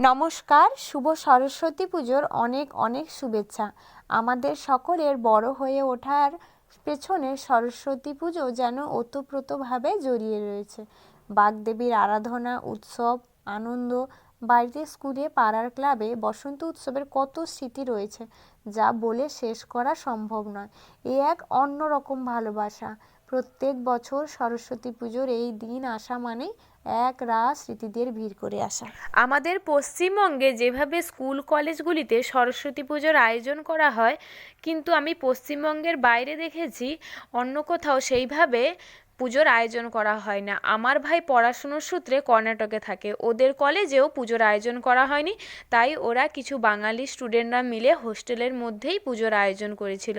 নমস্কার, শুভ সরস্বতী পুজোর অনেক অনেক শুভেচ্ছা। আমাদের সকলের বড় হয়ে ওঠার পেছনে সরস্বতী পুজো যেন ওতপ্রোতভাবে জড়িয়ে রয়েছে। বাগদেবীর আরাধনা, উৎসব, আনন্দ, বাড়িতে, স্কুলে, পাড়ার ক্লাবে বসন্ত উৎসবের কত স্মৃতি রয়েছে যা বলে শেষ করা সম্ভব নয়। এ এক অন্যরকম ভালোবাসা। প্রত্যেক বছর সরস্বতী পুজোর এই দিন আসা মানেই এক রাত স্মৃতিদের ভিড় করে আসা। আমাদের পশ্চিমবঙ্গে যেভাবে স্কুল কলেজগুলিতে সরস্বতী পুজোর আয়োজন করা হয়, কিন্তু আমি পশ্চিমবঙ্গের বাইরে দেখেছি অন্য কোথাও সেইভাবে পুজোর আয়োজন করা হয় না। আমার ভাই পড়াশুনোর সূত্রে কর্ণাটকে থাকে, ওদের কলেজেও পুজোর আয়োজন করা হয়নি, তাই ওরা কিছু বাঙালি স্টুডেন্টরা মিলে হোস্টেলের মধ্যেই পুজোর আয়োজন করেছিল।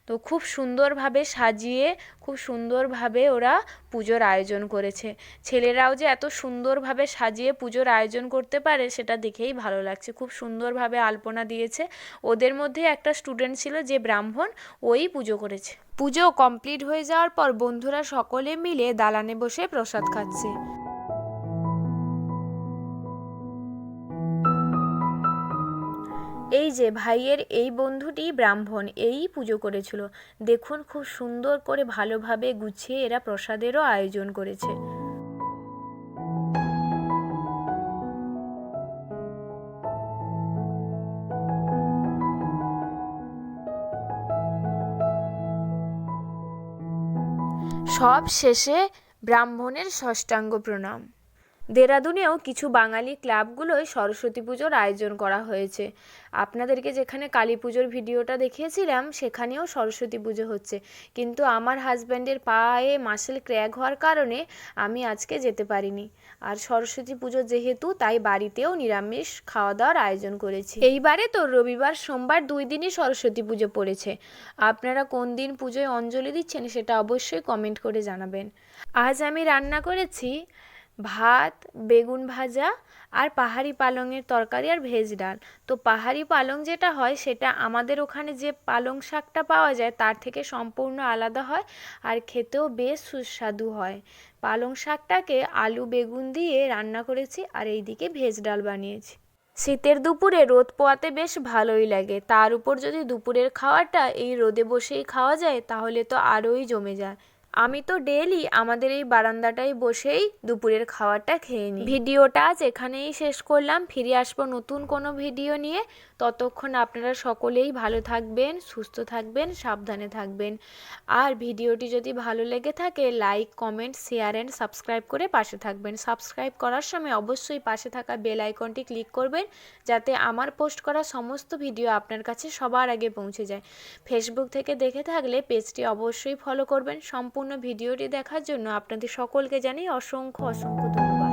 তো খুব সুন্দরভাবে সাজিয়ে, খুব সুন্দরভাবে ওরা পুজোর আয়োজন করেছে। ছেলেরাও যে এত সুন্দরভাবে সাজিয়ে পুজোর আয়োজন করতে পারে সেটা দেখেই ভালো লাগছে। খুব সুন্দরভাবে আলপনা দিয়েছে। ওদের মধ্যে একটা স্টুডেন্ট ছিল যে ব্রাহ্মণ, ওই পুজো করেছে। পুজো কমপ্লিট হয়ে যাওয়ার পর বন্ধুরা সকলে মিলে দালানে বসে প্রসাদ খাচ্ছে। এই যে ভাইয়ের এই বন্ধুটি ব্রাহ্মণ, এই পুজো করেছিল। দেখুন খুব সুন্দর করে ভালোভাবে গুছিয়ে এরা প্রসাদেরও আয়োজন করেছে। সব শেষে ব্রাহ্মণের ষষ্ঠাঙ্গ প্রণাম। দেরাদুনেও কিছু বাঙালি ক্লাবগুলোয় সরস্বতী পুজোর আয়োজন করা হয়েছে। আপনাদেরকে যেখানে কালী পুজোর ভিডিওটা দেখিয়েছিলাম সেখানেও সরস্বতী পুজো হচ্ছে, কিন্তু আমার হাজব্যান্ডের পায়ে মাসেল ক্র্যাক হওয়ার কারণে আমি আজকে যেতে পারিনি। আর সরস্বতী পুজো যেহেতু, তাই বাড়িতেও নিরামিষ খাওয়া দাওয়ার আয়োজন করেছি। এইবারে তো রবিবার সোমবার 2 দিনই সরস্বতী পুজো পড়েছে। আপনারা কোন দিন পুজোয় অঞ্জলি দিচ্ছেন সেটা অবশ্যই কমেন্ট করে জানাবেন। আজ আমি রান্না করেছি ভাত, বেগুন ভাজা আর পাহাড়ি পালংয়ের তরকারি আর ভেজ ডাল। তো পাহাড়ি পালং যেটা হয় সেটা আমাদের ওখানে যে পালং শাকটা পাওয়া যায় তার থেকে সম্পূর্ণ আলাদা হয় আর খেতেও বেশ সুস্বাদু হয়। পালং শাকটাকে আলু বেগুন দিয়ে রান্না করেছি আর এইদিকে ভেজ ডাল বানিয়েছি। শীতের দুপুরে রোদ পোয়াতে বেশ ভালোই লাগে, তার উপর যদি দুপুরের খাওয়াটা এই রোদে বসেই খাওয়া যায় তাহলে তো আরোই জমে যায়। আমি তো ডেইলি আমাদের এই বারান্দাটায় বসেই দুপুরের খাবারটা খেয়ে নিই। ভিডিওটা আজ এখানেই শেষ করলাম। ফিরে আসবো নতুন কোনো ভিডিও নিয়ে। ততক্ষণ আপনারা সকলেই ভালো থাকবেন, সুস্থ থাকবেন, সাবধানে থাকবেন। আর ভিডিওটি যদি ভালো লেগে থাকে like, comment, share and subscribe করে পাশে থাকবেন। সাবস্ক্রাইব করার সময় অবশ্যই পাশে থাকা বেল আইকনটি ক্লিক করবেন যাতে আমার পোস্ট করা সমস্ত ভিডিও আপনার কাছে সবার আগে পৌঁছে যায়। ফেসবুক থেকে দেখে থাকলে পেজটি অবশ্যই ফলো করবেন। সম্পূর্ণ ভিডিওটি দেখার জন্য আপনাদের সকলকে জানাই অসংখ্য অসংখ্য ধন্যবাদ।